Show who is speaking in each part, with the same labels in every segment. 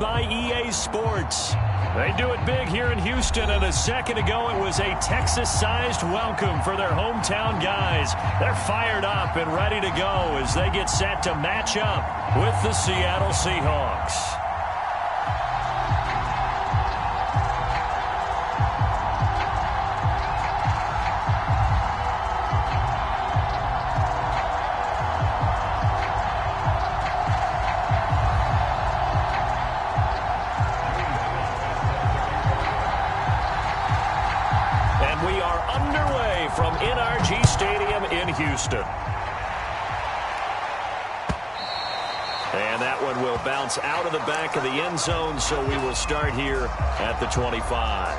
Speaker 1: by EA Sports. They do it big here in Houston, and a second ago it was a Texas-sized welcome for their hometown guys. They're fired up and ready to go as they get set to match up with the Seattle Seahawks. From NRG Stadium in Houston. And that one will bounce out of the back of the end zone, so we will start here at the 25.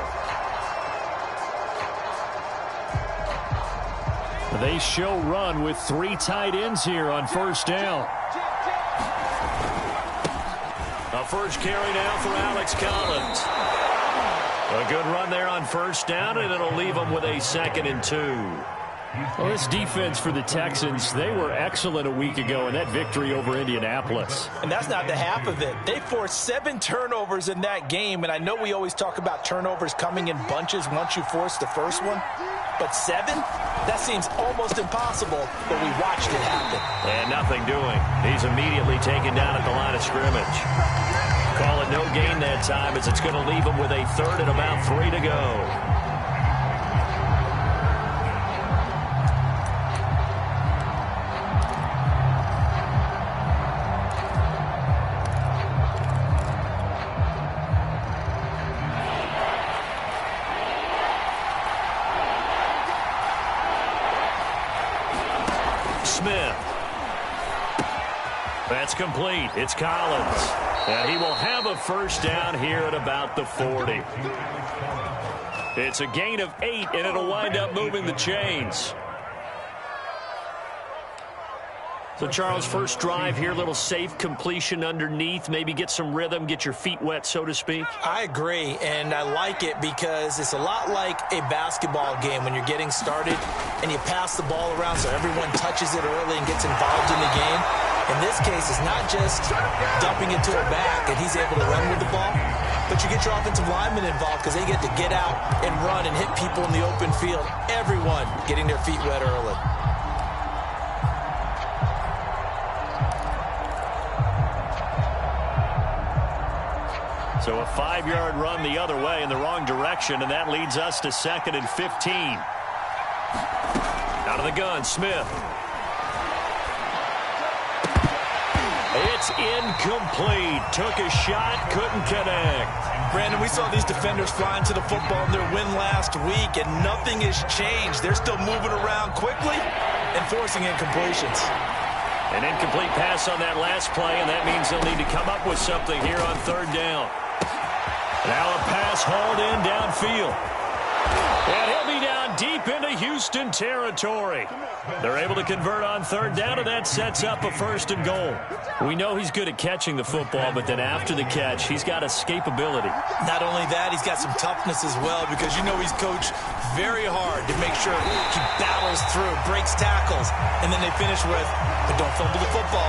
Speaker 1: They show run with 3 tight ends here on first down. A first carry now for Alex Collins. A good run there on first down, and it'll leave them with a 2nd and 2. Well, this defense for the Texans, they were excellent a week ago in that victory over Indianapolis.
Speaker 2: And that's not the half of it. They forced 7 turnovers in that game, and I know we always talk about turnovers coming in bunches once you force the first one. But 7? That seems almost impossible, but we watched it happen.
Speaker 1: And nothing doing. He's immediately taken down at the line of scrimmage. Call it no gain that time as it's going to leave him with a 3rd and about 3 to go. Smith. That's complete. It's Collins. And he will have a first down here at about the 40. It's a gain of 8, and it'll wind up moving the chains. So, Charles, first drive here, little safe completion underneath, maybe get some rhythm, get your feet wet, so to speak.
Speaker 2: I agree, and I like it because it's a lot like a basketball game when you're getting started and you pass the ball around so everyone touches it early and gets involved in the game. In this case, it's not just dumping it to a back and he's able to run with the ball, but you get your offensive linemen involved because they get to get out and run and hit people in the open field. Everyone getting their feet wet early.
Speaker 1: So a 5-yard run the other way in the wrong direction, and that leads us to 2nd and 15. Out of the gun, Smith. It's incomplete. Took a shot, couldn't connect.
Speaker 2: Brandon, we saw these defenders flying to the football in their win last week, and nothing has changed. They're still moving around quickly and forcing incompletions.
Speaker 1: An incomplete pass on that last play, and that means they'll need to come up with something here on 3rd down. Now a pass hauled in downfield. And he'll be down deep into Houston territory. They're able to convert on 3rd down, and that sets up a 1st and goal. We know he's good at catching the football, but then after the catch, he's got escapability.
Speaker 2: Not only that, he's got some toughness as well because you know he's coached very hard to make sure he battles through, breaks tackles, and then they finish with, but don't fumble the football.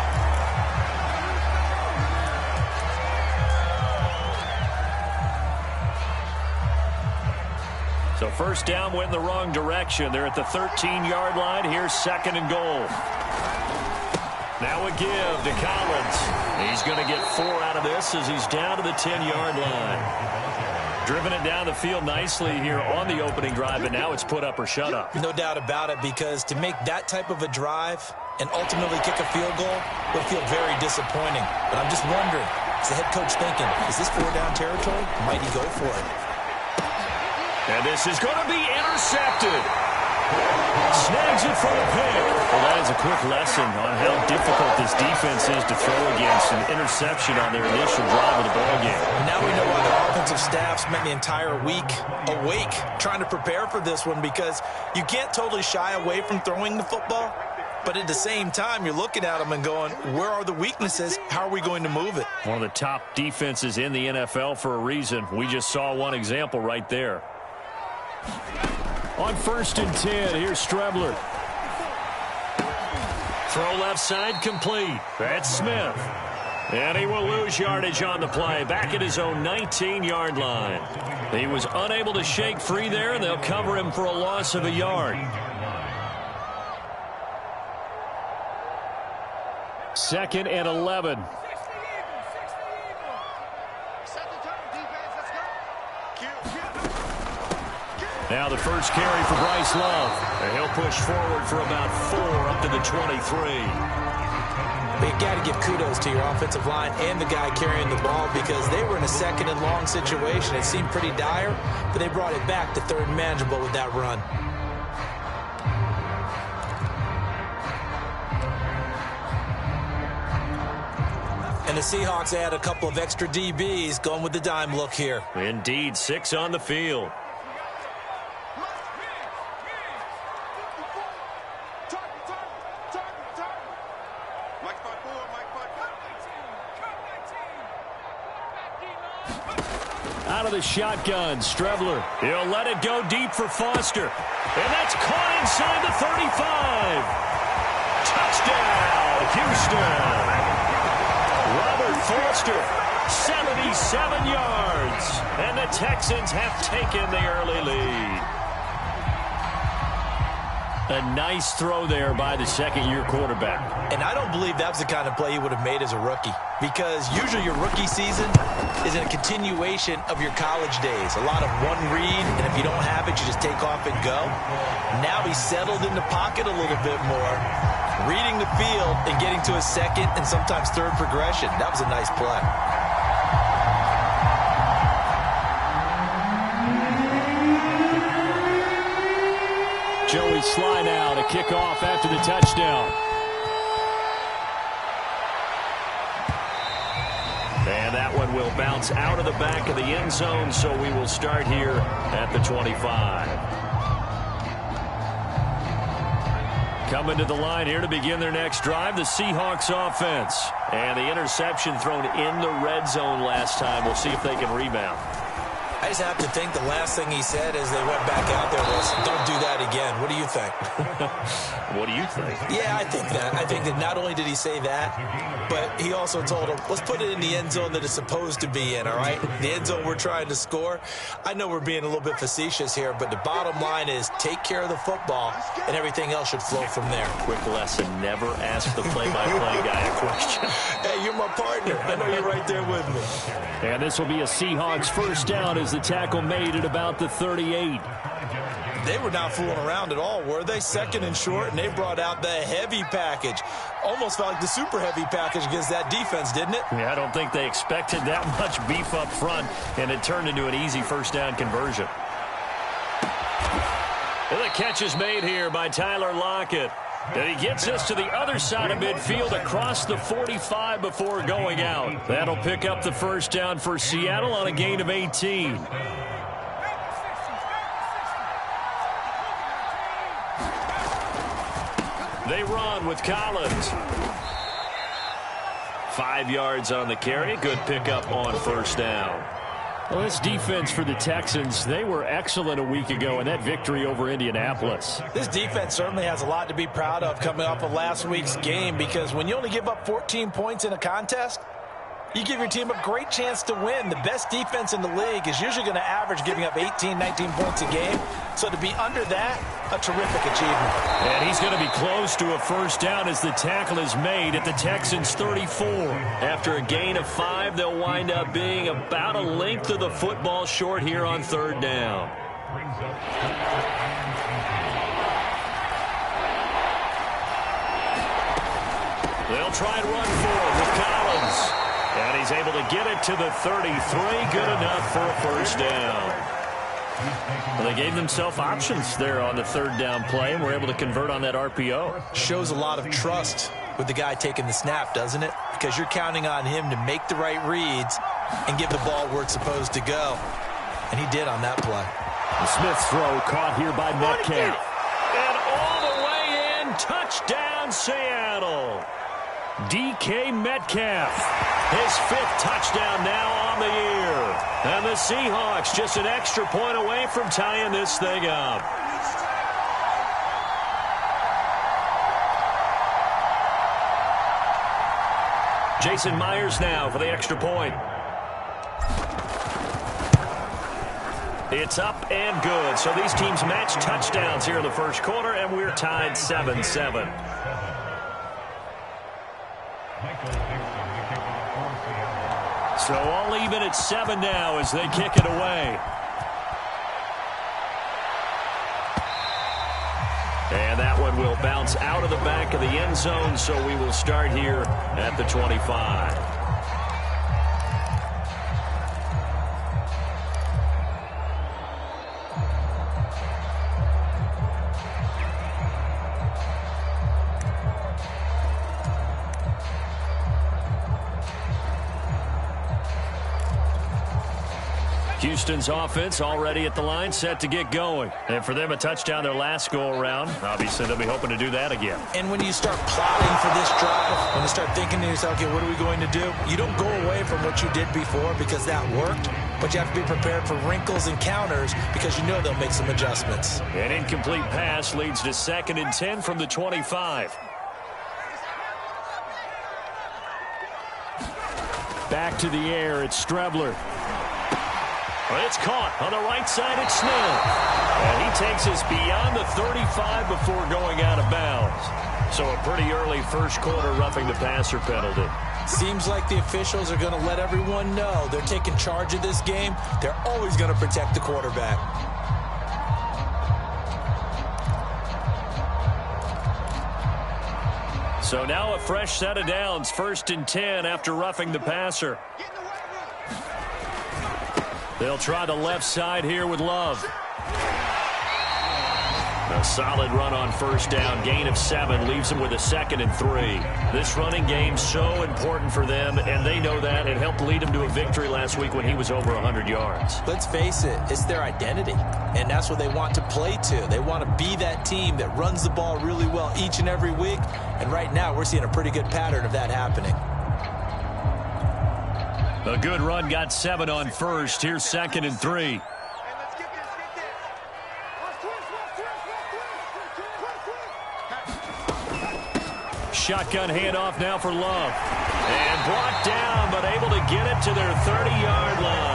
Speaker 1: So first down went in the wrong direction. They're at the 13-yard line. Here's 2nd and goal. Now a give to Collins. He's going to get 4 out of this as he's down to the 10-yard line. Driven it down the field nicely here on the opening drive, and now it's put up or shut up.
Speaker 2: No doubt about it, because to make that type of a drive and ultimately kick a field goal would feel very disappointing. But I'm just wondering, is the head coach thinking, is this 4-down territory? Might he go for it?
Speaker 1: And this is going to be intercepted. Snags it for the pick. Well, that is a quick lesson on how difficult this defense is to throw against. An interception on their initial drive of the ballgame.
Speaker 2: Now we know why the offensive staff spent the entire week awake trying to prepare for this one, because you can't totally shy away from throwing the football. But at the same time, you're looking at them and going, where are the weaknesses? How are we going to move it?
Speaker 1: One of the top defenses in the NFL for a reason. We just saw one example right there. On 1st and 10, here's Strebler. Throw left side complete. That's Smith. And he will lose yardage on the play, back at his own 19-yard line. He was unable to shake free there, and they'll cover him for a loss of a yard. Second and 11. Now the first carry for Bryce Love. And he'll push forward for about 4 up to the 23.
Speaker 2: But you got to give kudos to your offensive line and the guy carrying the ball because they were in a second and long situation. It seemed pretty dire, but they brought it back to third and manageable with that run. And the Seahawks add a couple of extra DBs going with the dime look here.
Speaker 1: Indeed, 6 on the field. Out of the shotgun, Strebler. He'll let it go deep for Foster. And that's caught inside the 35. Touchdown, Houston. Robert Foster, 77 yards. And the Texans have taken the early lead. A nice throw there by the second-year quarterback. And I don't believe that was the kind of play he would have made as a rookie. Because usually your rookie season is a continuation of your college days. A lot of one read, and if you don't have it, you just take off and go. Now he's settled in the pocket a little bit more, reading the field and getting to a second and sometimes third progression. That was a nice play. Joey Sly now to kick off after the touchdown. And that one will bounce out of the back of the end zone, so we will start here at the 25. Coming to the line here to begin their next drive, the Seahawks offense. And the interception thrown in the red zone last time. We'll see if they can rebound. I just have to think the last thing he said as they went back out there was, don't do that again. What do you think? What do you think? Yeah, I think that. I think that not only did he say that, but he also told him, let's put it in the end zone that it's supposed to be in, all right? The end zone we're trying to score. I know we're being a little bit facetious here, but the bottom line is take care of the football, and everything else should flow from there. Quick lesson, never ask the play-by-play guy a question. Hey, you're my partner. I know you're right there with me. And this will be a Seahawks first down as the tackle made at about the 38. They were not fooling around at all, were they? Second and short, and they brought out the heavy package. Almost felt like the super heavy package against that defense, didn't it? Yeah, I don't think they expected that much beef up front, and it turned into an easy first down conversion. And the catch is made here by Tyler Lockett. And he gets us to the other side of midfield across the 45 before going out. That'll pick up the first down for Seattle on a gain of 18. They run with Collins. 5 yards on the carry. Good pickup on first down. Well, this defense for the Texans, they were excellent a week ago in that victory over Indianapolis. This defense certainly has a lot to be proud of coming off of last week's game because when you only give up 14 points in a contest, you give your team a great chance to win. The best defense in the league is usually going to average giving up 18, 19 points a game. So to be under that, a terrific achievement. And he's going to be close to a first down as the tackle is made at the Texans' 34. After a gain of 5, they'll wind up being about a length of the football short here on third down. They'll try and run for it with Collins. And he's able to get it to the 33. Good enough for a first down. Well, they gave themselves options there on the third down play and were able to convert on that RPO. Shows a lot of trust with the guy taking the snap, doesn't it? Because you're counting on him to make the right reads and give the ball where it's supposed to go. And he did on that play. The Smith throw caught here by Metcalf. And all the way in, touchdown Seattle. DK Metcalf, his 5th touchdown now on the year. And the Seahawks just an extra point away from tying this thing up. Jason Myers now for the extra point. It's up and good. So these teams match touchdowns here in the first quarter, and we're tied 7-7. So all even at 7 now as they kick it away. And that one will bounce out of the back of the end zone, so we will start here at the 25. Houston's offense already at the line, set to get going. And for them, a touchdown their last go-around. Obviously, they'll be hoping to do that again.
Speaker 2: And when you start plotting for this drive, when you start thinking to yourself, okay, what are we going to do? You don't go away from what you did before because that worked, but you have to be prepared for wrinkles and counters because you know they'll make some adjustments.
Speaker 1: An incomplete pass leads to 2nd and 10 from the 25. Back to the air, it's Strebler. It's caught on the right side. It's Smith. And he takes us beyond the 35 before going out of bounds. So a pretty early first quarter roughing the passer penalty.
Speaker 2: Seems like the officials are going to let everyone know they're taking charge of this game. They're always going to protect the quarterback.
Speaker 1: So now a fresh set of downs. 1st and 10 after roughing the passer. They'll try the left side here with Love. A solid run on 1st down. Gain of 7 leaves them with a 2nd and 3. This running game so important for them, and they know that. It helped lead them to a victory last week when he was over 100 yards.
Speaker 2: Let's face it, it's their identity, and that's what they want to play to. They want to be that team that runs the ball really well each and every week, and right now we're seeing a pretty good pattern of that happening.
Speaker 1: A good run got 7 on 1st. Here's 2nd and 3. Shotgun handoff now for Love. And brought down, but able to get it to their 30-yard line.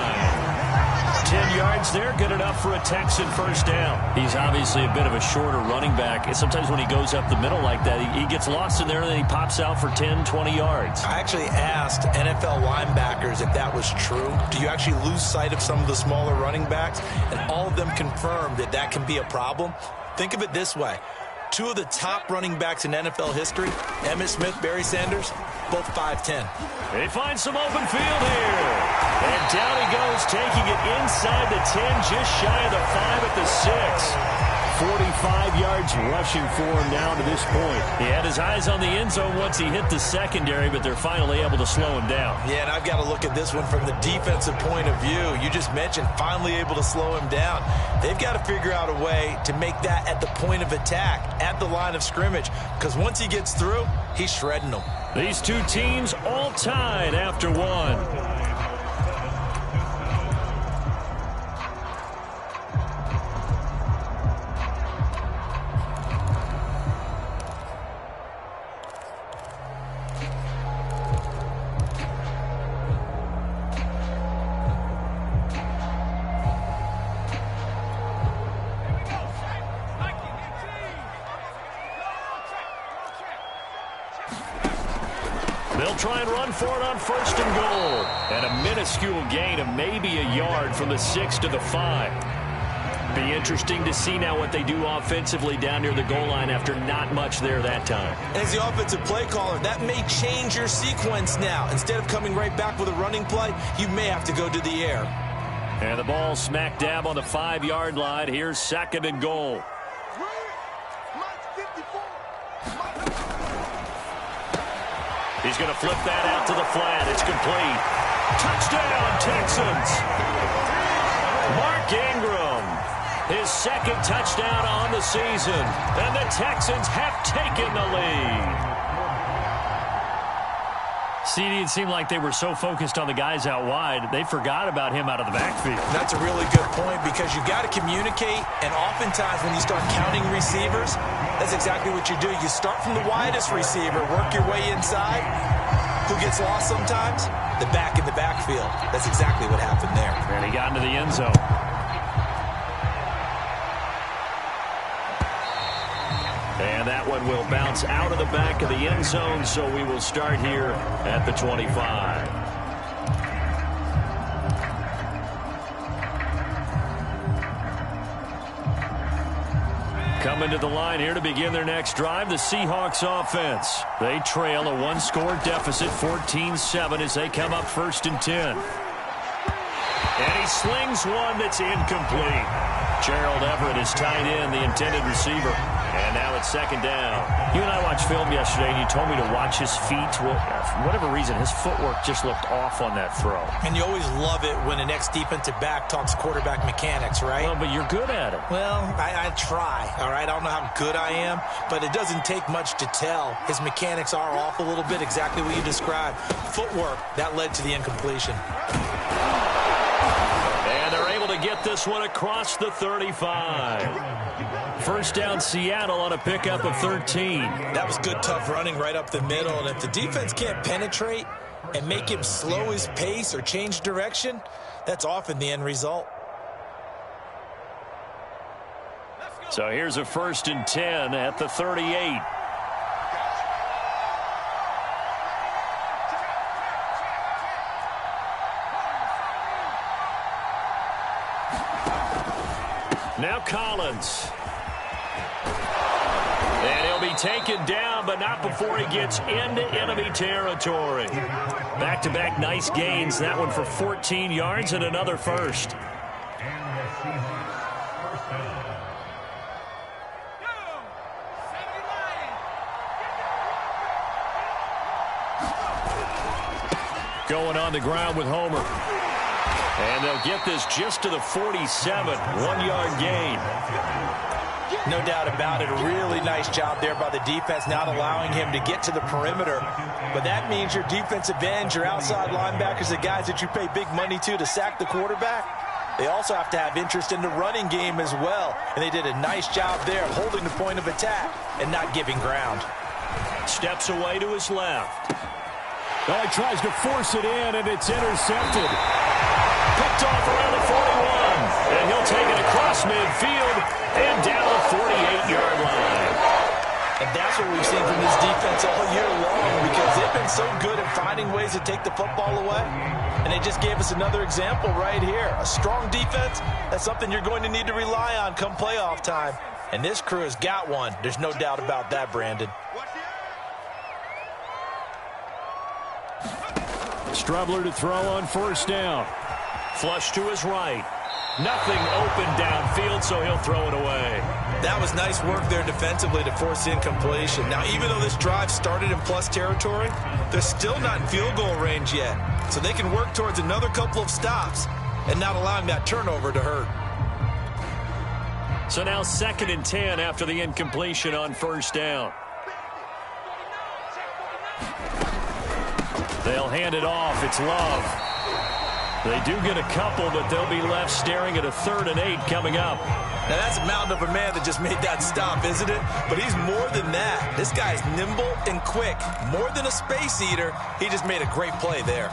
Speaker 1: 10 yards there, good enough for a Texan 1st down. He's obviously a bit of a shorter running back. And sometimes when he goes up the middle like that, he gets lost in there, and then he pops out for 10, 20 yards.
Speaker 2: I actually asked NFL linebackers if that was true. Do you actually lose sight of some of the smaller running backs? And all of them confirmed that that can be a problem. Think of it this way. 2 of the top running backs in NFL history, Emmitt Smith, Barry Sanders, both 5'10".
Speaker 1: They find some open field here. And down he goes, taking it inside the 10, just shy of the 5 at the 6. 45 yards rushing for him now to this point. He had his eyes on the end zone once he hit the secondary, but they're finally able to slow him down.
Speaker 2: Yeah, and I've got to look at this one from the defensive point of view. You just mentioned finally able to slow him down. They've got to figure out a way to make that at the point of attack, at the line of scrimmage, because once he gets through, he's shredding them.
Speaker 1: These two teams all tied after one. They'll try and run for it on 1st and goal. And a minuscule gain of maybe a yard from the 6 to the 5. Be interesting to see now what they do offensively down near the goal line after not much there that time.
Speaker 2: As the offensive play caller, that may change your sequence now. Instead of coming right back with a running play, you may have to go to the air.
Speaker 1: And the ball smack dab on the 5-yard line. Here's 2nd and goal. He's going to flip that out to the flat. It's complete. Touchdown, Texans. Mark Ingram, his 2nd touchdown on the season. And the Texans have taken the lead. CD, it seemed like they were so focused on the guys out wide, they forgot about him out of the backfield.
Speaker 2: That's a really good point because you got to communicate, and oftentimes when you start counting receivers, that's exactly what you do. You start from the widest receiver, work your way inside, Who gets lost sometimes? The back in the backfield. That's exactly what happened there.
Speaker 1: And he got into the end zone. And that one will bounce out of the back of the end zone, so we will start here at the 25. Coming to the line here to begin their next drive, the Seahawks offense. They trail a one-score deficit, 14-7, as they come up 1st and 10. And he slings one that's incomplete. Gerald Everett is tied in, the intended receiver. And now it's 2nd down. You and I watched film yesterday, and you told me to watch his feet. For whatever reason, his footwork just looked off on that throw.
Speaker 2: And you always love it when the next defensive back talks quarterback mechanics, right?
Speaker 1: Well, but you're good at it.
Speaker 2: Well, I try, all right? I don't know how good I am, but it doesn't take much to tell. His mechanics are off a little bit, exactly what you described. Footwork, that led to the incompletion.
Speaker 1: And they're able to get this one across the 35. 1st down, Seattle on a pickup of 13.
Speaker 2: That was good, tough running right up the middle. And if the defense can't penetrate and make him slow his pace or change direction, that's often the end result.
Speaker 1: So here's a 1st and 10 at the 38. Now Collins. And he'll be taken down, but not before he gets into enemy territory. Back-to-back nice gains. That one for 14 yards and another first. Going on the ground with Homer. And they'll get this just to the 47. 1-yard gain.
Speaker 2: No doubt about it. A really nice job there by the defense, not allowing him to get to the perimeter. But that means your defensive ends, your outside linebackers, the guys that you pay big money to sack the quarterback, they also have to have interest in the running game as well. And they did a nice job there holding the point of attack and not giving ground.
Speaker 1: Steps away to his left.
Speaker 3: Oh, he tries to force it in, and it's intercepted.
Speaker 1: Picked off around the 41. And he'll take it across midfield and down the 48-yard line.
Speaker 2: And that's what we've seen from this defense all year long, because they've been so good at finding ways to take the football away. And they just gave us another example right here. A strong defense, that's something you're going to need to rely on come playoff time. And this crew has got one. There's no doubt about that, Brandon.
Speaker 3: Strubler to throw on 1st down.
Speaker 1: Flush to his right. Nothing open downfield, so he'll throw it away.
Speaker 2: That was nice work there defensively to force incompletion. Now, even though this drive started in plus territory, they're still not in field goal range yet. So they can work towards another couple of stops and not allowing that turnover to hurt.
Speaker 1: So now 2nd and 10 after the incompletion on 1st down. They'll hand it off. It's Love. They do get a couple, but they'll be left staring at a 3rd and 8 coming up.
Speaker 2: Now, that's a mountain of a man that just made that stop, isn't it? But he's more than that. This guy's nimble and quick. More than a space eater, he just made a great play there.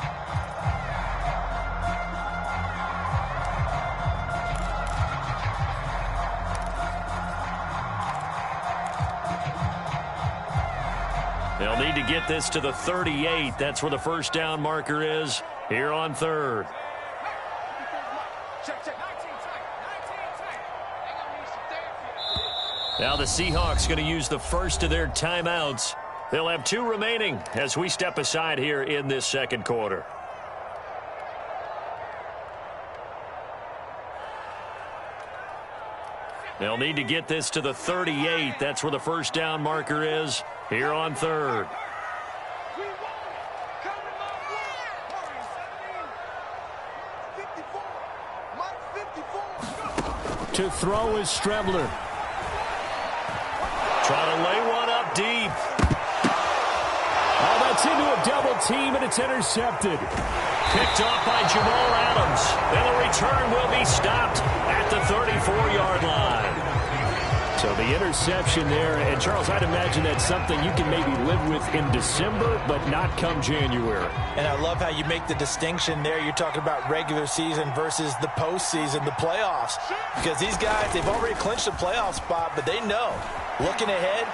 Speaker 1: They'll need to get this to the 38. That's where the 1st down marker is here on 3rd. Now the Seahawks going to use the first of their timeouts. They'll have 2 remaining as we step aside here in this 2nd quarter. They'll need to get this to the 38. That's where the 1st down marker is here on 3rd.
Speaker 3: To throw is Strebler.
Speaker 1: Trying to lay one up deep.
Speaker 3: Oh, that's into a double team, and it's intercepted.
Speaker 1: Picked off by Jamal Adams. And the return will be stopped at the 34-yard line.
Speaker 3: So the interception there, and Charles, I'd imagine that's something you can maybe live with in December, but not come January.
Speaker 2: And I love how you make the distinction there. You're talking about regular season versus the postseason, the playoffs. Because these guys, they've already clinched a playoff spot, but they know, looking ahead,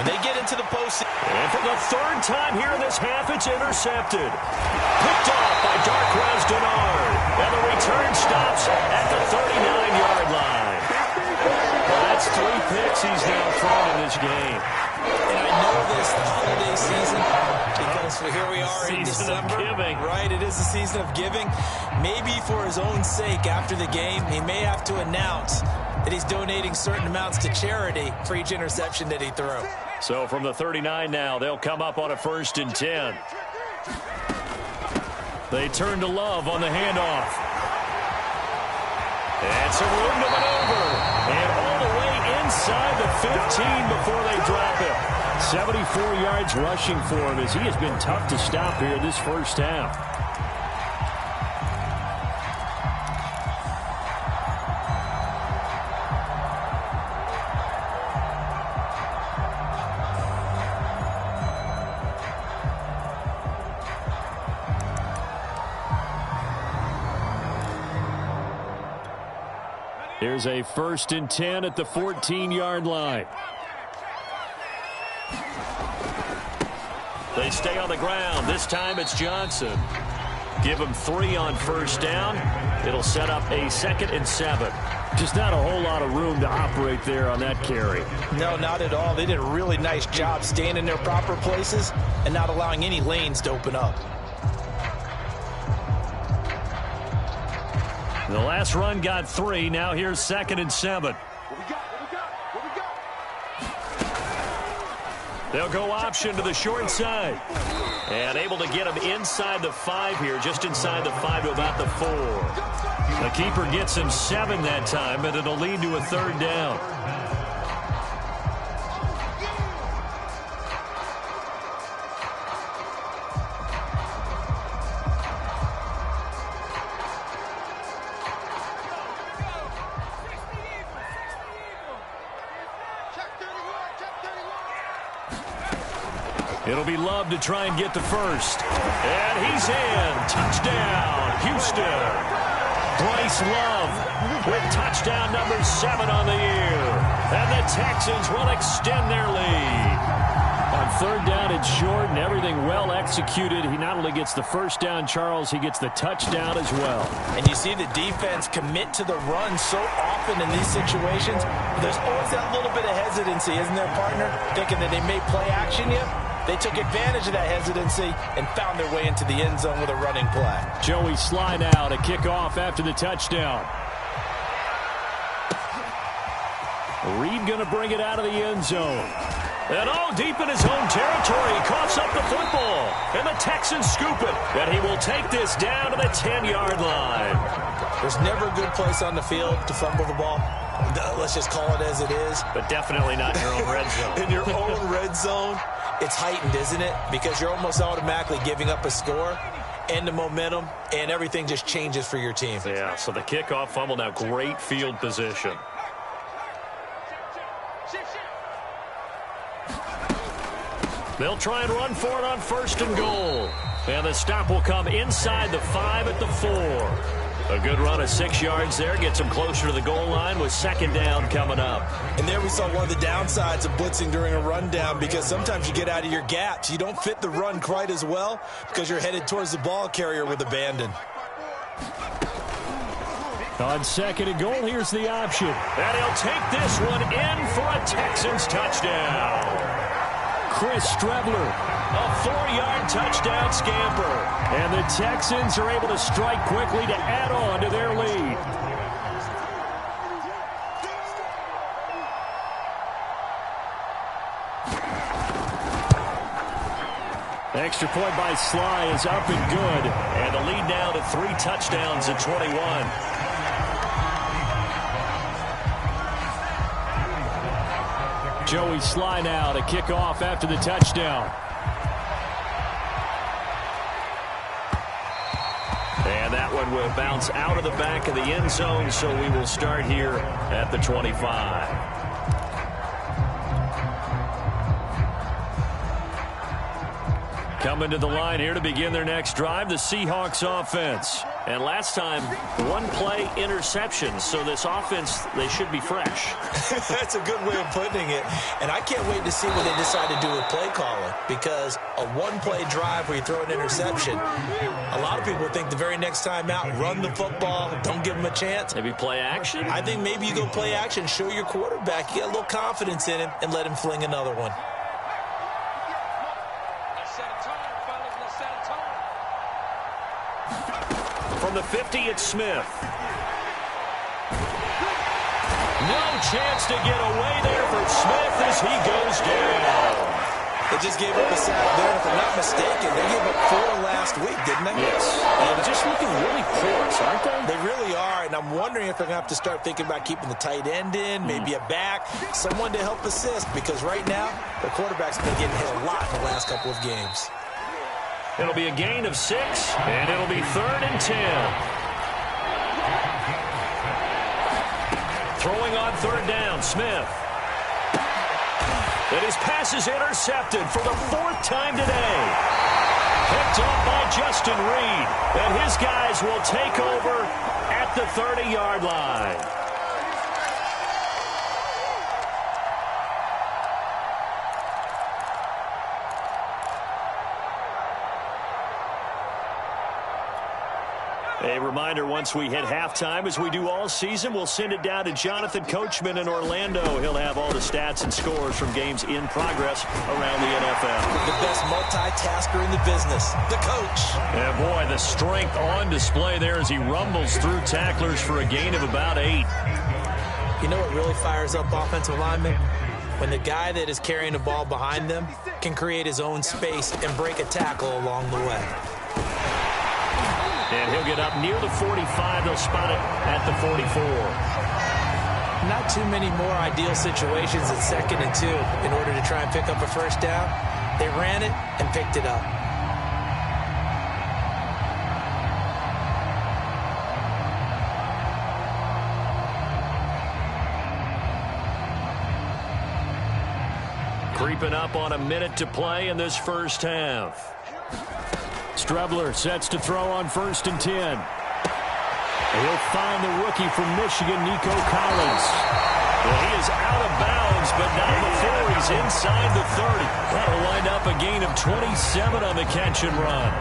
Speaker 2: when they get into the postseason.
Speaker 1: And for the third time here in this half, it's intercepted. Picked off by Darquez Denard. And the return stops at the 39-yard line. Well, that's 3 picks he's now thrown in this game.
Speaker 2: And I know this holiday season because here we are in December.
Speaker 1: Giving.
Speaker 2: Right, it is the season of giving. Maybe for his own sake after the game, he may have to announce that he's donating certain amounts to charity for each interception that he threw.
Speaker 1: So from the 39 now, they'll come up on a 1st and 10. They turn to Love on the handoff. And some room to maneuver. And all the way inside the 15 before they drop him.
Speaker 3: 74 yards rushing for him as he has been tough to stop here this first half. Here's a 1st and 10 at the 14-yard line.
Speaker 1: They stay on the ground. This time it's Johnson. Give him 3 on 1st down. It'll set up a 2nd and 7.
Speaker 3: Just not a whole lot of room to operate there on that carry.
Speaker 2: No, not at all. They did a really nice job staying in their proper places and not allowing any lanes to open up.
Speaker 1: The last run got 3. Now here's 2nd and 7. They'll go option to the short side. And able to get him inside the 5 here, just inside the 5 to about the 4. The keeper gets him 7 that time, but it'll lead to a 3rd down. It'll be Love to try and get the 1st. And he's in. Touchdown, Houston. Bryce Love with touchdown number 7 on the year. And the Texans will extend their lead.
Speaker 3: On 3rd down, it's short and everything well executed. He not only gets the 1st down, Charles, he gets the touchdown as well.
Speaker 2: And you see the defense commit to the run so often in these situations. There's always that little bit of hesitancy, isn't there, partner? Thinking that they may play action you. They took advantage of that hesitancy and found their way into the end zone with a running play.
Speaker 3: Joey Sly now to kick off after the touchdown. Reed going to bring it out of the end zone.
Speaker 1: And all deep in his own territory, he coughs up the football. And the Texans scoop it. And he will take this down to the 10-yard line.
Speaker 2: There's never a good place on the field to fumble the ball. Let's just call it as it is.
Speaker 1: But definitely not in your own red zone.
Speaker 2: In your own red zone, it's heightened, isn't it? Because you're almost automatically giving up a score and the momentum, and everything just changes for your team.
Speaker 1: Yeah, so the kickoff fumble, now great field position. They'll try and run for it on 1st and goal. And the stop will come inside the 5 at the 4. A good run of 6 yards there. Gets them closer to the goal line with 2nd down coming up.
Speaker 2: And there we saw one of the downsides of blitzing during a rundown, because sometimes you get out of your gaps. You don't fit the run quite as well because you're headed towards the ball carrier with abandon.
Speaker 3: On 2nd and goal, here's the option.
Speaker 1: And he'll take this one in for a Texans touchdown.
Speaker 3: Chris Strebler.
Speaker 1: A 4-yard touchdown scamper.
Speaker 3: And the Texans are able to strike quickly to add on to their lead. Extra point by Sly is up and good.
Speaker 1: And the lead now to 3 touchdowns at 21.
Speaker 3: Joey Sly now to kick off after the touchdown.
Speaker 1: And that one will bounce out of the back of the end zone, so we will start here at the 25. Coming to the line here to begin their next drive, the Seahawks offense.
Speaker 3: And last time, one-play interception. So this offense, they should be fresh.
Speaker 2: That's a good way of putting it. And I can't wait to see what they decide to do with play calling, because a one-play drive where you throw an interception, a lot of people think the very next time out, run the football, don't give them a chance.
Speaker 3: Maybe play action?
Speaker 2: I think maybe you go play action, show your quarterback, you get a little confidence in him, and let him fling another one.
Speaker 1: From the 50, it's Smith. No chance to get away there for Smith as he goes down.
Speaker 2: They just gave up a sack there. If I'm not mistaken, they gave up 4 last week, didn't they?
Speaker 3: Yes. They're just looking really porous, aren't they?
Speaker 2: They really are, and I'm wondering if they're going to have to start thinking about keeping the tight end in, maybe a back, someone to help assist, because right now, their quarterback's been getting hit a lot in the last couple of games.
Speaker 1: It'll be a gain of 6, and it'll be 3rd and 10. Throwing on 3rd down, Smith. And his pass is intercepted for the 4th time today. Picked up by Justin Reed. And his guys will take over at the 30-yard line. A reminder, once we hit halftime, as we do all season, we'll send it down to Jonathan Coachman in Orlando. He'll have all the stats and scores from games in progress around the NFL.
Speaker 2: The best multitasker in the business, the coach.
Speaker 1: And boy, the strength on display there as he rumbles through tacklers for a gain of about 8.
Speaker 2: You know what really fires up offensive linemen? When the guy that is carrying the ball behind them can create his own space and break a tackle along the way.
Speaker 1: And he'll get up near the 45. They'll spot it at the 44.
Speaker 2: Not too many more ideal situations at 2nd and 2 in order to try and pick up a first down. They ran it and picked it up.
Speaker 1: Creeping up on a minute to play in this first half.
Speaker 3: Strebler sets to throw on 1st and 10. He'll find the rookie from Michigan, Nico Collins.
Speaker 1: Well, he is out of bounds, but not before he's inside the 30. That'll wind up a gain of 27 on the catch and run.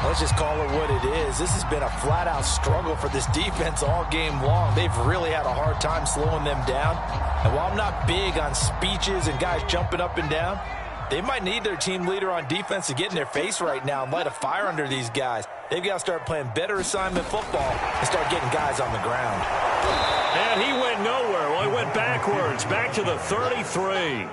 Speaker 2: Let's just call it what it is. This has been a flat-out struggle for this defense all game long. They've really had a hard time slowing them down. And while I'm not big on speeches and guys jumping up and down, they might need their team leader on defense to get in their face right now and light a fire under these guys. They've got to start playing better assignment football and start getting guys on the ground.
Speaker 1: And he went nowhere. Well, he went backwards, back to the 33.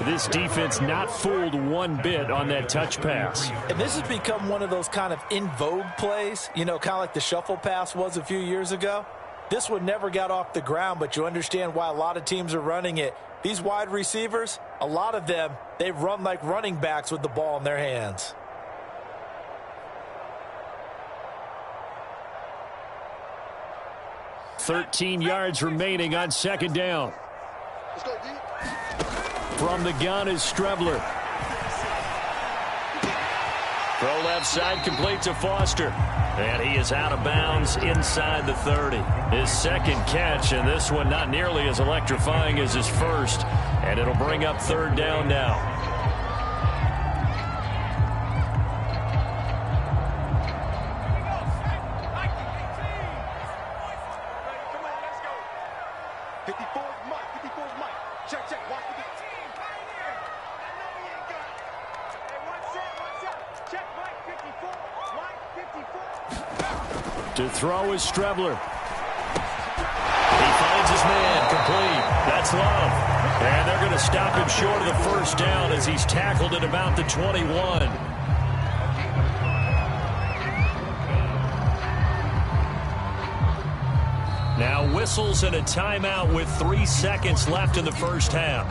Speaker 3: This defense not fooled one bit on that touch pass.
Speaker 2: And this has become one of those kind of in vogue plays, you know, kind of like the shuffle pass was a few years ago. This one never got off the ground, but you understand why a lot of teams are running it. These wide receivers, a lot of them, they run like running backs with the ball in their hands.
Speaker 3: $13 yards remaining on 2nd down. From the gun is Strebler.
Speaker 1: Throw left side, complete to Foster. And he is out of bounds inside the 30. His 2nd catch, and this one not nearly as electrifying as his first. And it'll bring up 3rd down now.
Speaker 3: To throw is Strebler.
Speaker 1: He finds his man, complete. That's Love. And they're going to stop him short of the 1st down as he's tackled at about the 21. Now whistles and a timeout with 3 seconds left in the first half.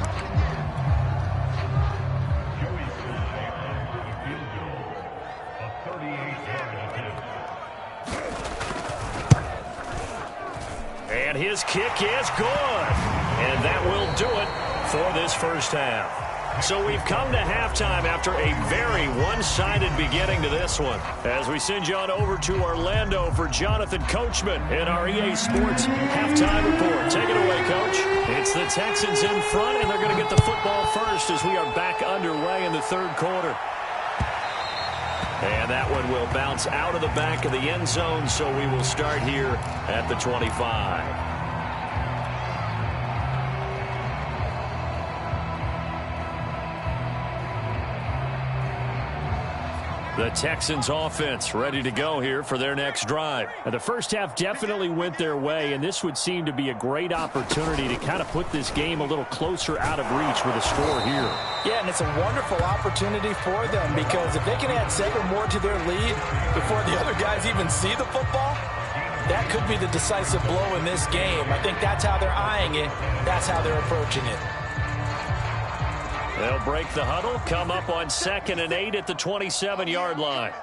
Speaker 1: And his kick is good. And that will do it for this first half. So we've come to halftime after a very one-sided beginning to this one. As we send you on over to Orlando for Jonathan Coachman in our EA Sports halftime report. Take it away, Coach. It's the Texans in front, and they're going to get the football first as we are back underway in the third quarter. And that one will bounce out of the back of the end zone, so we will start here at the 25. The Texans offense ready to go here for their next drive.
Speaker 3: And the first half definitely went their way, and this would seem to be a great opportunity to kind of put this game a little closer out of reach with a score here.
Speaker 2: Yeah, and it's a wonderful opportunity for them because if they can add 7 more to their lead before the other guys even see the football, that could be the decisive blow in this game. I think that's how they're eyeing it. That's how they're approaching it.
Speaker 1: They'll break the huddle, come up on 2nd and 8 at the 27-yard line.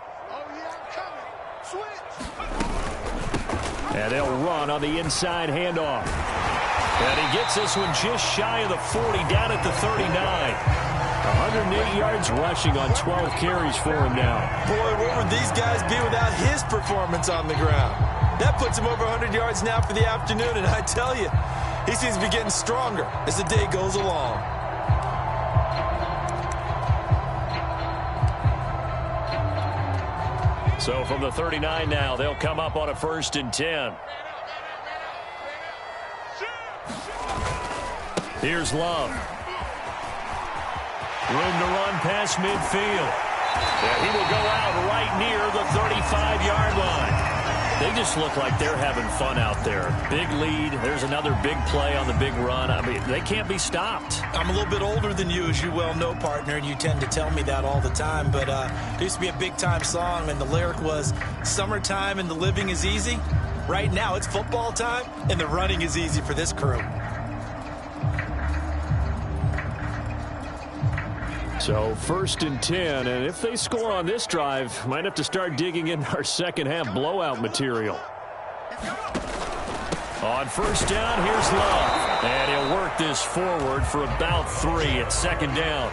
Speaker 3: And they'll run on the inside handoff.
Speaker 1: And he gets this one just shy of the 40, down at the 39.
Speaker 3: 108 yards rushing on 12 carries for him now.
Speaker 2: Boy, what would these guys be without his performance on the ground? That puts him over 100 yards now for the afternoon, and I tell you, he seems to be getting stronger as the day goes along.
Speaker 1: So from the 39 now, they'll come up on a 1st and 10. Here's Love. Room to run past midfield. And he will go out right near the 35-yard line. They just look like they're having fun out there. Big lead. There's another big play on the big run. I mean, they can't be stopped.
Speaker 2: I'm a little bit older than you, as you well know, partner, and you tend to tell me that all the time. But there used to be a big-time song, and the lyric was, "Summertime and the living is easy." Right now, it's football time, and the running is easy for this crew.
Speaker 3: So 1st and 10, and if they score on this drive, might have to start digging in our second half blowout material.
Speaker 1: On 1st down, here's Love. And he'll work this forward for about 3 at 2nd down.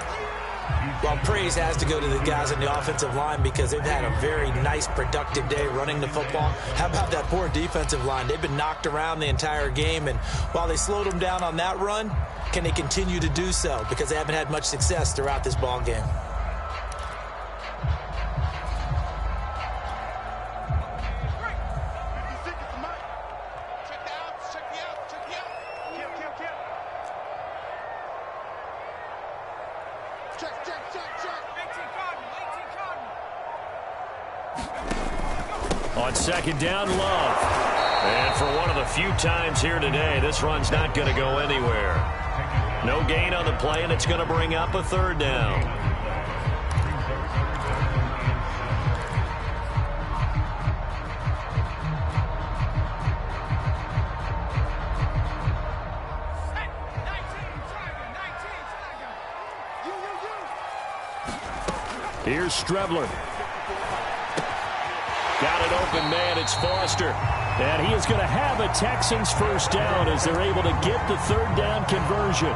Speaker 2: Well, praise has to go to the guys on the offensive line because they've had a very nice, productive day running the football. How about that poor defensive line? They've been knocked around the entire game, and while they slowed them down on that run, can they continue to do so? Because they haven't had much success throughout this ball game.
Speaker 1: On 2nd down, Love. And for one of the few times here today, this run's not going to go anywhere. No gain on the play, and it's going to bring up a 3rd down.
Speaker 3: Here's Strebler.
Speaker 1: Got it open, man. It's Foster.
Speaker 3: And he is going to have a Texans 1st down as they're able to get the 3rd down conversion.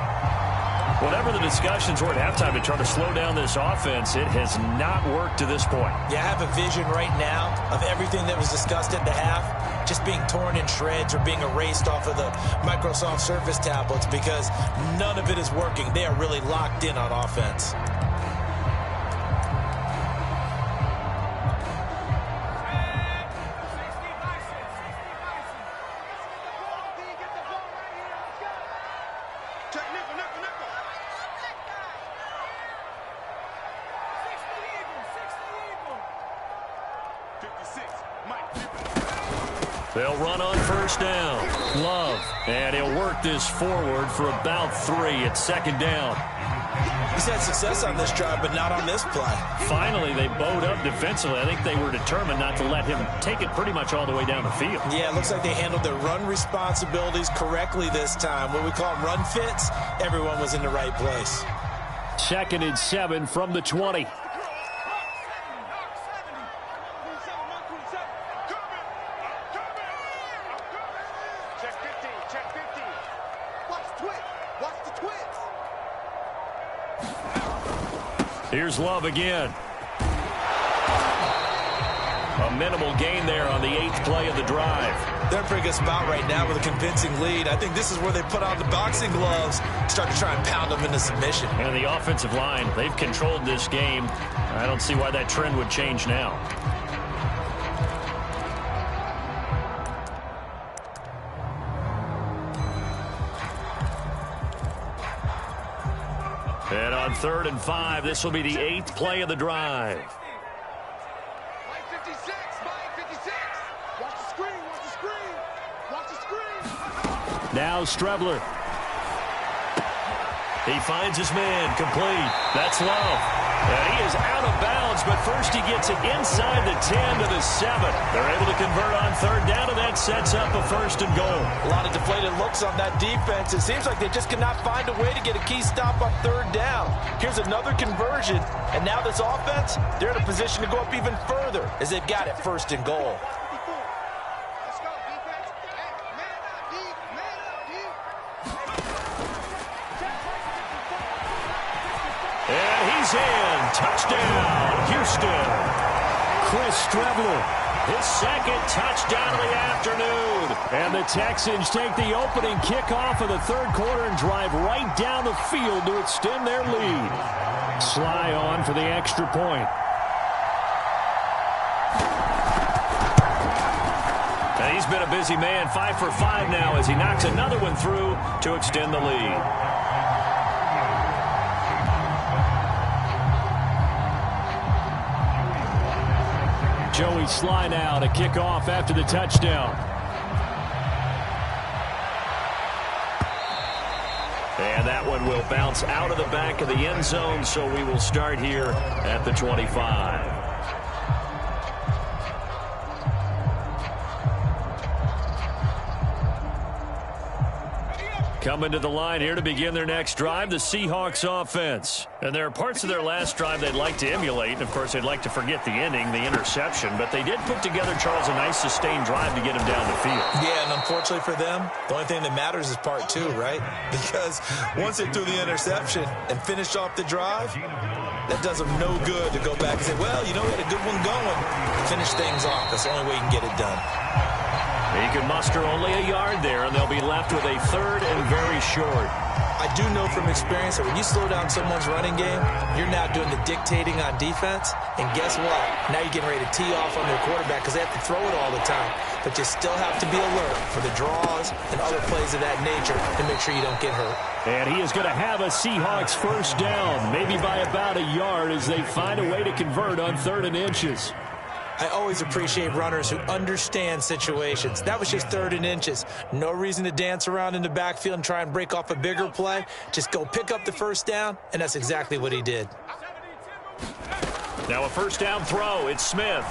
Speaker 1: Whatever the discussions were at halftime to try to slow down this offense, it has not worked to this point.
Speaker 2: Yeah, I have a vision right now of everything that was discussed at the half just being torn in shreds or being erased off of the Microsoft Surface tablets because none of it is working. They are really locked in on offense.
Speaker 1: They'll run on 1st down. Love. And he'll work this forward for about 3 at 2nd down.
Speaker 2: He's had success on this drive, but not on this play.
Speaker 1: Finally, they bowed up defensively. I think they were determined not to let him take it pretty much all the way down the field.
Speaker 2: Yeah, it looks like they handled their run responsibilities correctly this time. What we call run fits, everyone was in the right place.
Speaker 3: 2nd and 7 from the 20.
Speaker 4: Check 15. Watch the twitch.
Speaker 1: Here's Love again. A minimal gain there on the 8th play of the drive.
Speaker 2: They're in a pretty good spot right now with a convincing lead. I think this is where they put on the boxing gloves, start to try and pound them into submission.
Speaker 1: And the offensive line, they've controlled this game. I don't see why that trend would change now. And on 3rd and 5, this will be the 8th play of the drive.
Speaker 3: Now Strebler.
Speaker 1: He finds his man, complete. That's Love. And he is out of bounds, but first he gets it inside the 10 to the 7. They're able to convert on 3rd down, and that sets up a 1st and goal.
Speaker 2: A lot of deflated looks on that defense. It seems like they just cannot find a way to get a key stop on 3rd down. Here's another conversion, and now this offense, they're in a position to go up even further as they've got it 1st and goal.
Speaker 1: In. Touchdown, Houston.
Speaker 3: Chris Strebler.
Speaker 1: His 2nd touchdown of the afternoon.
Speaker 3: And the Texans take the opening kickoff of the 3rd quarter and drive right down the field to extend their lead. Sly on for the extra point.
Speaker 1: And he's been a busy man, 5 for 5 now as he knocks another one through to extend the lead.
Speaker 3: Joey Sly now to kick off after the touchdown.
Speaker 1: And that one will bounce out of the back of the end zone, so we will start here at the 25. Coming to the line here to begin their next drive, the Seahawks offense. And there are parts of their last drive they'd like to emulate. And, of course, they'd like to forget the ending, the interception. But they did put together, Charles, a nice sustained drive to get him down the field.
Speaker 2: Yeah, and unfortunately for them, the only thing that matters is part 2, right? Because once they threw the interception and finished off the drive, that does them no good to go back and say, well, you know, we had a good one going. Finish things off. That's the only way you can get it done.
Speaker 1: He can muster only a yard there, and they'll be left with a 3rd and very short.
Speaker 2: I do know from experience that when you slow down someone's running game, you're now doing the dictating on defense. And guess what? Now you're getting ready to tee off on their quarterback because they have to throw it all the time. But you still have to be alert for the draws and other plays of that nature to make sure you don't get hurt.
Speaker 3: And he is going to have a Seahawks 1st down, maybe by about a yard as they find a way to convert on 3rd and inches.
Speaker 2: I always appreciate runners who understand situations. That was just 3rd and inches. No reason to dance around in the backfield and try and break off a bigger play. Just go pick up the 1st down, and that's exactly what he did.
Speaker 1: Now a 1st down throw. It's Smith.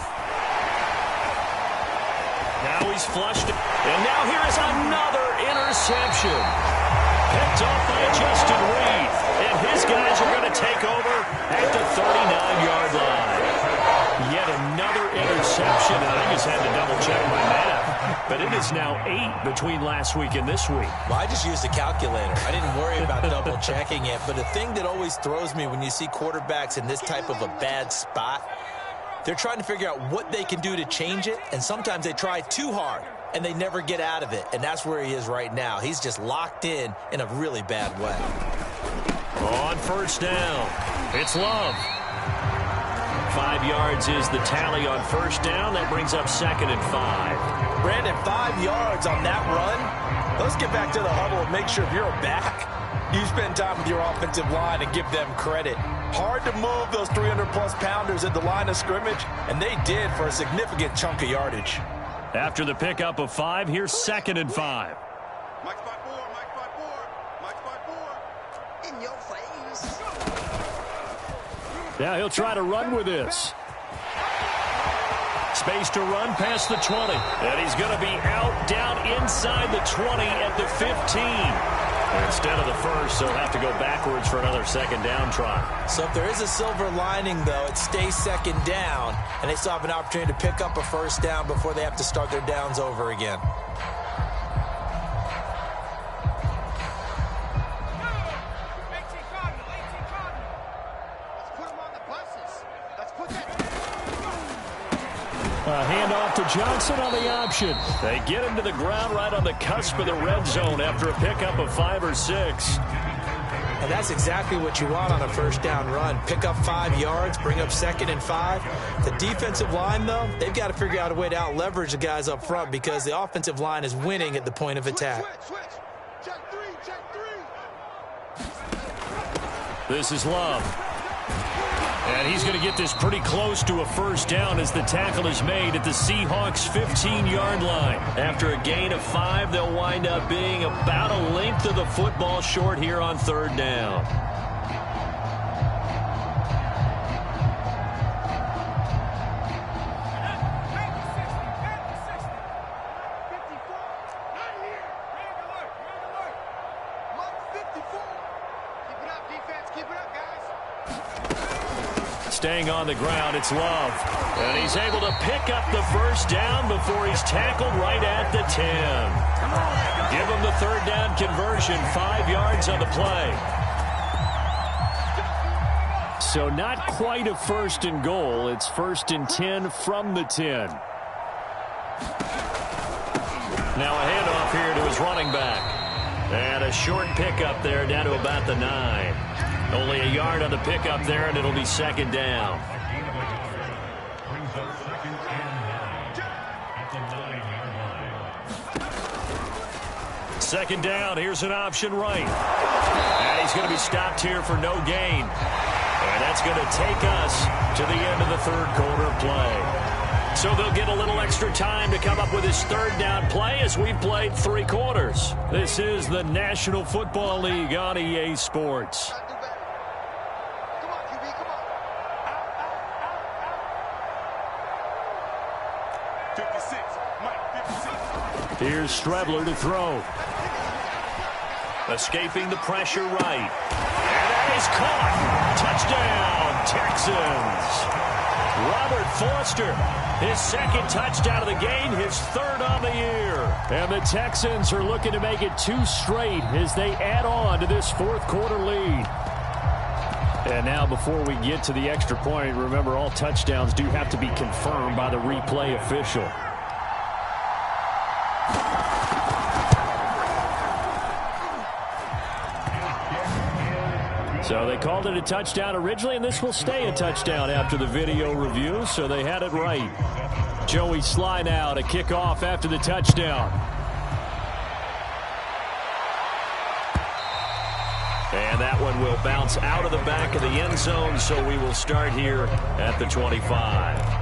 Speaker 1: Now he's flushed. And now here is another interception. Picked off by Justin Reed. And his guys are going to take over at the 39-yard line. Yet another interception, and I just had to double-check my math. But it is now 8 between last week and this week.
Speaker 2: Well, I just used a calculator. I didn't worry about double-checking it. But the thing that always throws me when you see quarterbacks in this type of a bad spot, they're trying to figure out what they can do to change it, and sometimes they try too hard, and they never get out of it. And that's where he is right now. He's just locked in a really bad way.
Speaker 1: On 1st down, it's Love. 5 yards is the tally on 1st down. That brings up 2nd and 5.
Speaker 2: Brandon, 5 yards on that run. Let's get back to the huddle and make sure you're back. You spend time with your offensive line and give them credit. Hard to move those 300-plus pounders at the line of scrimmage, and they did for a significant chunk of yardage.
Speaker 1: After the pickup of 5, here's 2nd and 5.
Speaker 4: Mike's by 4, Mike's by 4, Mike's by 4. In your face.
Speaker 3: Now he'll try to run with this.
Speaker 1: Space to run past the 20. And he's going to be out down inside the 20 at the 15. And instead of the 1st, they'll have to go backwards for another 2nd down try.
Speaker 2: So if there is a silver lining, though, it stays 2nd down, and they still have an opportunity to pick up a 1st down before they have to start their downs over again.
Speaker 4: Let's put him on the
Speaker 3: Handoff to Johnson on the option.
Speaker 1: They get him to the ground right on the cusp of the red zone after a pickup of 5 or 6.
Speaker 2: And that's exactly what you want on a first down run. Pick up 5 yards, bring up 2nd and 5. The defensive line, though, they've got to figure out a way to out-leverage the guys up front because the offensive line is winning at the point of attack.
Speaker 4: Switch. Check three.
Speaker 1: This is Love. And he's going to get this pretty close to a first down as the tackle is made at the Seahawks' 15-yard line. After a gain of 5, they'll wind up being about a length of the football short here on 3rd down. Staying on the ground, it's Love. And he's able to pick up the first down before he's tackled right at the 10. Give him the 3rd down conversion, 5 yards on the play.
Speaker 3: So not quite a 1st and goal. It's 1st and 10 from the 10.
Speaker 1: Now a handoff here to his running back. And a short pickup there down to about the 9. Only a yard on the pickup there, and it'll be 2nd down. Second down, here's an option right. And he's going to be stopped here for no gain. And that's going to take us to the end of the 3rd quarter play. So they'll get a little extra time to come up with his 3rd down play as we've played 3 quarters. This is the National Football League on EA Sports.
Speaker 3: Here's Strebler to throw.
Speaker 1: Escaping the pressure right. And that is caught. Touchdown, Texans. Robert Foster, his 2nd touchdown of the game, his 3rd on the year.
Speaker 3: And the Texans are looking to make it 2 straight as they add on to this 4th quarter lead. And now before we get to the extra point, remember all touchdowns do have to be confirmed by the replay official. So they called it a touchdown originally, and this will stay a touchdown after the video review, so they had it right. Joey Sly now to kick off after the touchdown.
Speaker 1: And that one will bounce out of the back of the end zone, so we will start here at the 25.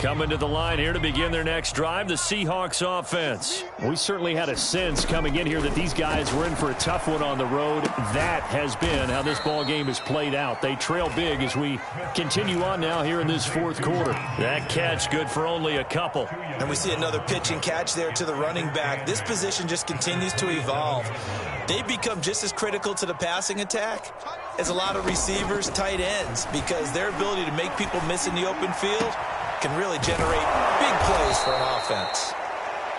Speaker 1: Coming to the line here to begin their next drive, the Seahawks offense.
Speaker 3: We certainly had a sense coming in here that these guys were in for a tough one on the road. That has been how this ball game has played out. They trail big as we continue on now here in this 4th quarter.
Speaker 1: That catch good for only a couple.
Speaker 2: And we see another pitch and catch there to the running back. This position just continues to evolve. They become just as critical to the passing attack as a lot of receivers, tight ends, because their ability to make people miss in the open field can really generate big plays for an offense.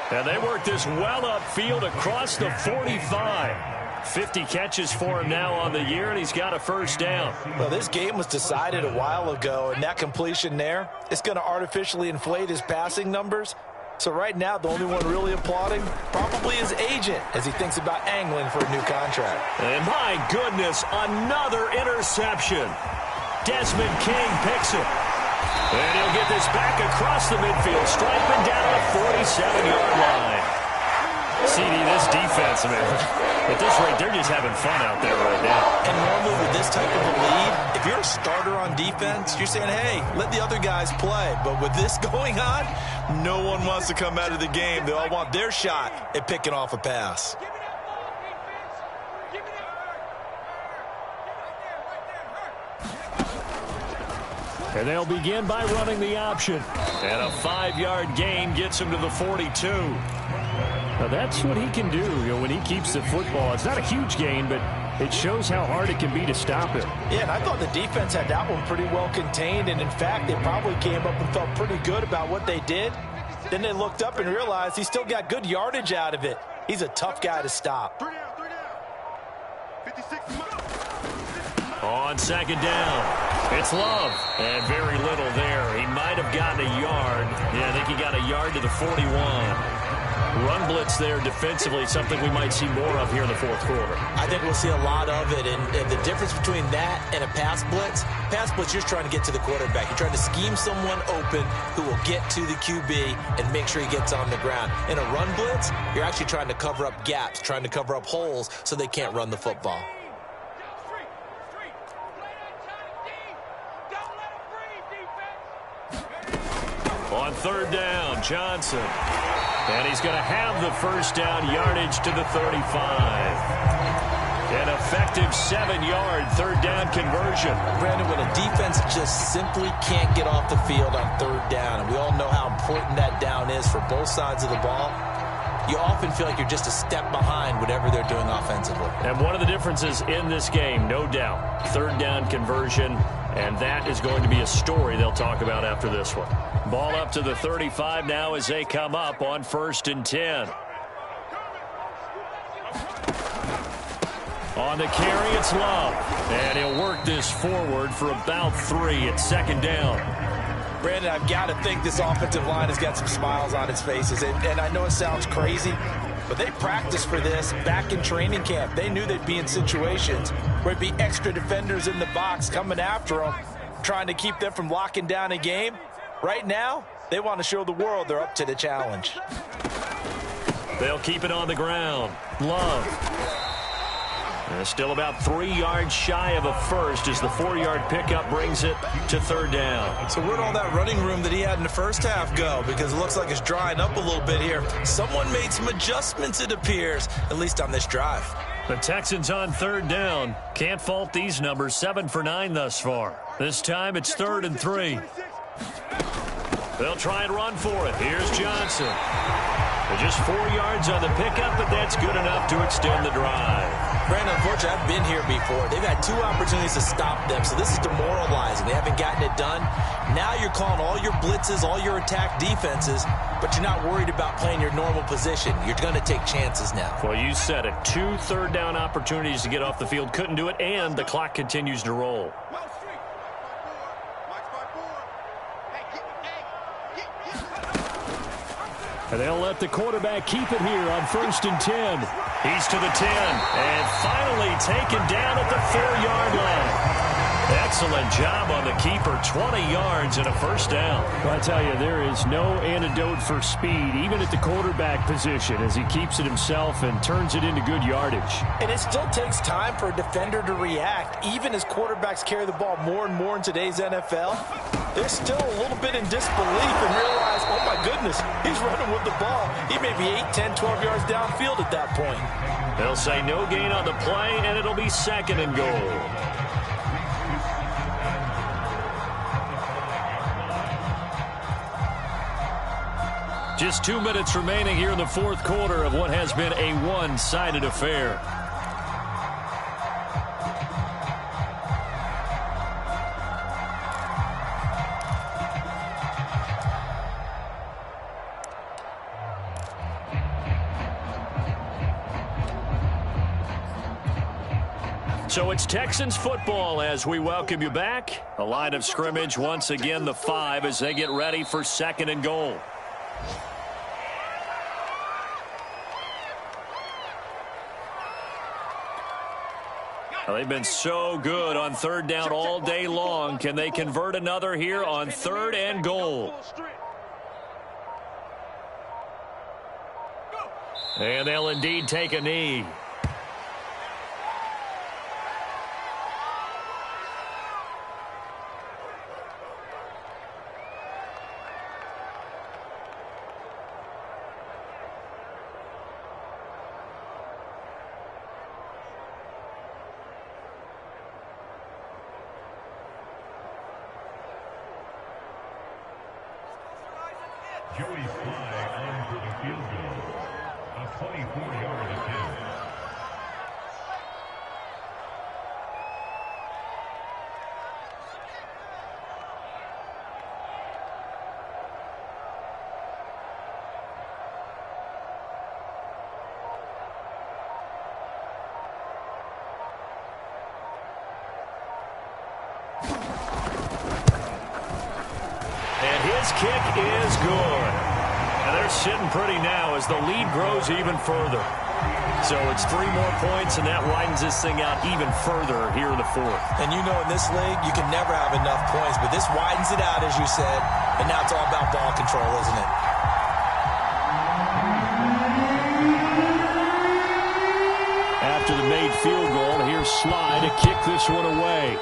Speaker 1: And they work this well upfield across the 45. 50 catches for him now on the year, and he's got a 1st down.
Speaker 2: Well, this game was decided a while ago, and that completion there, it's going to artificially inflate his passing numbers. So right now, the only one really applauding probably his agent as he thinks about angling for a new contract.
Speaker 1: And my goodness, another interception. Desmond King picks it. And he'll get this back across the midfield, striping down a 47-yard line. CD, this defense, man, at this rate, they're just having fun out there right now.
Speaker 2: And normally with this type of a lead, if you're a starter on defense, you're saying, hey, let the other guys play. But with this going on, no one wants to come out of the game. They all want their shot at picking off a pass.
Speaker 3: And they'll begin by running the option.
Speaker 1: And a 5-yard gain gets him to the 42.
Speaker 3: Now that's what he can do, when he keeps the football. It's not a huge gain, but it shows how hard it can be to stop him.
Speaker 2: Yeah, and I thought the defense had that one pretty well contained. And in fact, they probably came up and felt pretty good about what they did. Then they looked up and realized he still got good yardage out of it. He's a tough guy to stop.
Speaker 1: On second down, it's Love. And very little there. He might have gotten a yard. Yeah, I think he got a yard to the 41. Run blitz there defensively, something we might see more of here in the fourth quarter.
Speaker 2: I think we'll see a lot of it, and the difference between that and a pass blitz, you're just trying to get to the quarterback. You're trying to scheme someone open who will get to the QB and make sure he gets on the ground. In a run blitz, you're actually trying to cover up gaps, trying to cover up holes so they can't run the football.
Speaker 1: On third down, Johnson. And he's going to have the first down, yardage to the 35. An effective 7-yard third down conversion.
Speaker 2: Brandon, when a defense just simply can't get off the field on third down, and we all know how important that down is for both sides of the ball, you often feel like you're just a step behind whatever they're doing offensively.
Speaker 1: And one of the differences in this game, no doubt, third down conversion, and that is going to be a story they'll talk about after this one. Ball up to the 35 now as they come up on 1st and 10. On the carry, it's Love. And he'll work this forward for about 3 at second down.
Speaker 2: Brandon, I've got to think this offensive line has got some smiles on its faces. And I know it sounds crazy, but they practiced for this back in training camp. They knew they'd be in situations where there'd be extra defenders in the box coming after them, trying to keep them from locking down a game. Right now, they want to show the world they're up to the challenge.
Speaker 1: They'll keep it on the ground. Love. And still about 3 yards shy of a first as the 4-yard pickup brings it to third down.
Speaker 2: So where'd all that running room that he had in the first half go? Because it looks like it's drying up a little bit here. Someone made some adjustments, it appears, at least on this drive.
Speaker 1: The Texans on third down. Can't fault these numbers. 7 for 9 thus far. This time it's 3rd and 3. They'll try and run for it. Here's Johnson. They're just 4 yards on the pickup, but that's good enough to extend the drive.
Speaker 2: Brandon, unfortunately, I've been here before. They've had 2 opportunities to stop them, so this is demoralizing. They haven't gotten it done. Now you're calling all your blitzes, all your attack defenses, but you're not worried about playing your normal position. You're going to take chances now.
Speaker 1: Well, you said it. 2 third-down opportunities to get off the field. Couldn't do it, and the clock continues to roll. And they'll let the quarterback keep it here on 1st and 10. He's to the 10 and finally taken down at the 4-yard line. Excellent job on the keeper. 20 yards and a first down.
Speaker 3: Well, I tell you, there is no antidote for speed, even at the quarterback position, as he keeps it himself and turns it into good yardage.
Speaker 2: And it still takes time for a defender to react. Even as quarterbacks carry the ball more and more in today's NFL, they're still a little bit in disbelief and realize, oh my goodness, he's running with the ball. He may be 8, 10, 12 yards downfield at that point.
Speaker 1: They'll say no gain on the play, and it'll be 2nd and goal. Just 2 minutes remaining here in the fourth quarter of what has been a one-sided affair. So it's Texans football as we welcome you back. A line of scrimmage once again the 5 as they get ready for 2nd and goal. Well, they've been so good on third down all day long. Can they convert another here on 3rd and goal? And they'll indeed take a knee.
Speaker 5: Joey Fly on for the field goal. A 24-yard attempt.
Speaker 1: this kick is good. And they're sitting pretty now as the lead grows even further. So it's 3 more points, and that widens this thing out even further here in the fourth.
Speaker 2: And you know in this league, you can never have enough points, but this widens it out, as you said, and now it's all about ball control, isn't it?
Speaker 3: After the made field goal, here's Sly to kick this one away.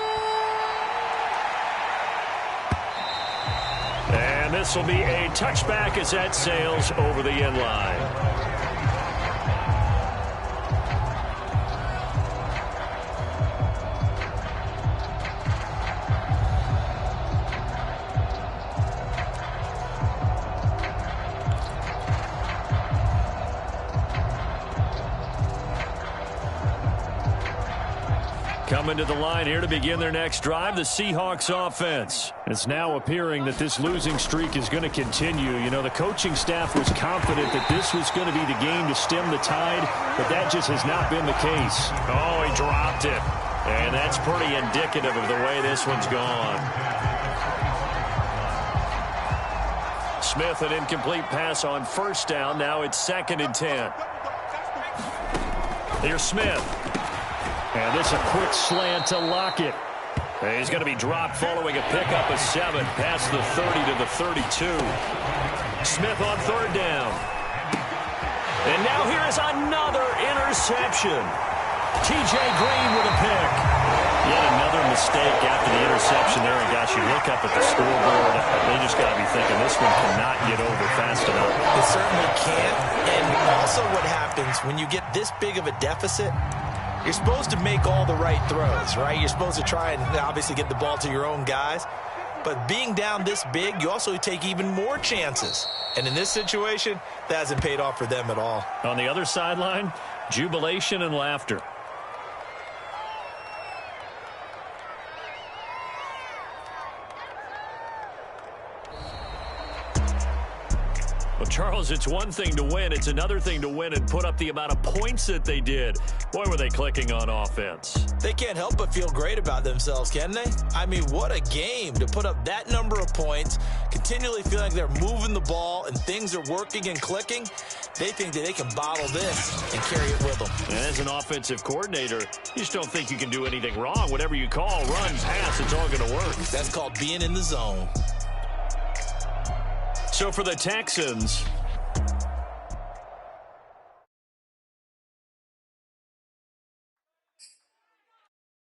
Speaker 1: And this will be a touchback as that sails over the end line. Coming to the line here to begin their next drive, the Seahawks offense. It's now appearing that this losing streak is going to continue. You know, the coaching staff was confident that this was going to be the game to stem the tide, but that just has not been the case. Oh, he dropped it. And that's pretty indicative of the way this one's gone. Smith, an incomplete pass on first down. Now it's 2nd and 10. Here's Smith.
Speaker 3: And this a quick slant to Lockett.
Speaker 1: He's going to be dropped following a pickup of 7 past the 30 to the 32. Smith on 3rd down. And now here is another interception. T.J. Green with a pick.
Speaker 3: Yet another mistake after the interception there. And gosh, you look up at the scoreboard, they just got to be thinking this one cannot get over fast enough.
Speaker 2: It certainly can't. And also what happens when you get this big of a deficit, you're supposed to make all the right throws, right? You're supposed to try and obviously get the ball to your own guys. But being down this big, you also take even more chances. And in this situation, that hasn't paid off for them at all.
Speaker 3: On the other sideline, jubilation and laughter.
Speaker 1: Well, Charles, it's one thing to win. It's another thing to win and put up the amount of points that they did. Boy, were they clicking on offense.
Speaker 2: They can't help but feel great about themselves, can they? I mean, what a game to put up that number of points, continually feeling like they're moving the ball and things are working and clicking. They think that they can bottle this and carry it with them.
Speaker 1: And as an offensive coordinator, you just don't think you can do anything wrong. Whatever you call, run, pass, it's all going to work.
Speaker 2: That's called being in the zone.
Speaker 1: So for the Texans,